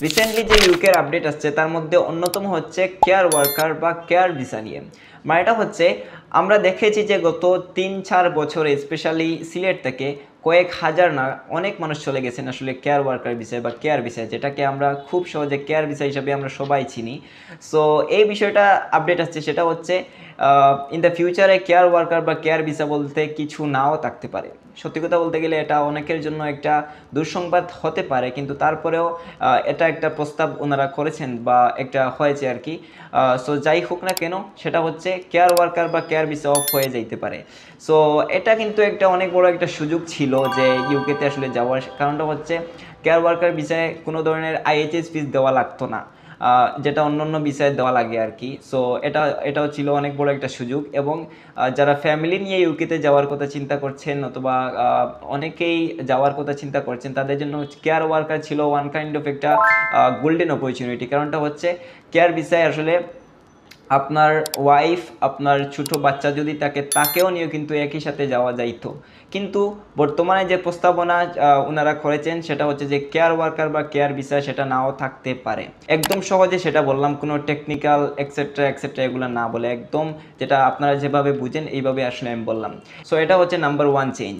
Recently যে ইউকের update আসছে তার মধ্যে অন্যতম হচ্ছে কেয়ার ওয়ার্কার বা কেয়ার ভিসা নিয়ে। মানে এটা হচ্ছে আমরা দেখেছি যে গত 3-4 বছরে স্পেশালি সিলেট থেকে কয়েক হাজার না অনেক মানুষ চলে গেছেন আসলে কেয়ার ওয়ার্কার বিষয় বা কেয়ার বিষয়, যেটাকে আমরা খুব সহজে কেয়ার বিষয় হিসাবে আমরা সবাই চিনি। সো এই বিষয়টা আপডেট আসছে, সেটা হচ্ছে ইন দ্য ফিউচারে কেয়ার ওয়ার্কার বা কেয়ার ভিসা বলতে কিছু নাও থাকতে পারে। সত্যি কথা বলতে গেলে এটা অনেকের জন্য একটা দুঃসংবাদ হতে পারে, কিন্তু তারপরেও এটা একটা প্রস্তাব ওনারা করেছেন বা একটা হয়েছে আর কি। সো যাই হোক না কেন, সেটা হচ্ছে কেয়ার ওয়ার্কার বা কেয়ার ভিসা অফ হয়ে যাইতে পারে। সো এটা কিন্তু একটা অনেক বড় একটা সুযোগ ছিল যে ইউকেতে আসলে যাওয়ার। কারণটা হচ্ছে কেয়ার ওয়ার্কার ভিসায় কোনো ধরনের আইএইচএস ফিস দেওয়া লাগতো না, যেটা অন্য অন্য বিষয়ে দেওয়া লাগে আর কি। সো এটাও ছিল অনেক বড় একটা সুযোগ। এবং যারা ফ্যামিলি নিয়ে ইউকেতে যাওয়ার কথা চিন্তা করছেন অথবা অনেকেই যাওয়ার কথা চিন্তা করছেন, তাদের জন্য কেয়ার ওয়ার্কার ছিল ওয়ান কাইন্ড অফ একটা গোল্ডেন অপরচুনিটি। কারণটা হচ্ছে কেয়ার ভিসায় আসলে আপনার ওয়াইফ, আপনার ছোট বাচ্চা যদি থাকে, তাকেও নিয়েও কিন্তু একই সাথে যাওয়া যাইতো। কিন্তু বর্তমানে যে প্রস্তাবনা ওনারা করেছেন সেটা হচ্ছে যে কেয়ার ওয়ার্কার বা কেয়ার ভিসা সেটা নাও থাকতে পারে। একদম সহজে সেটা বললাম, কোনো টেকনিক্যাল এক্সেট্রা এক্সেট্রা এগুলো না বলে একদম যেটা আপনারা যেভাবে বুঝেন এইভাবে আসলে আমি বললাম। সো এটা হচ্ছে নাম্বার 1 চেঞ্জ।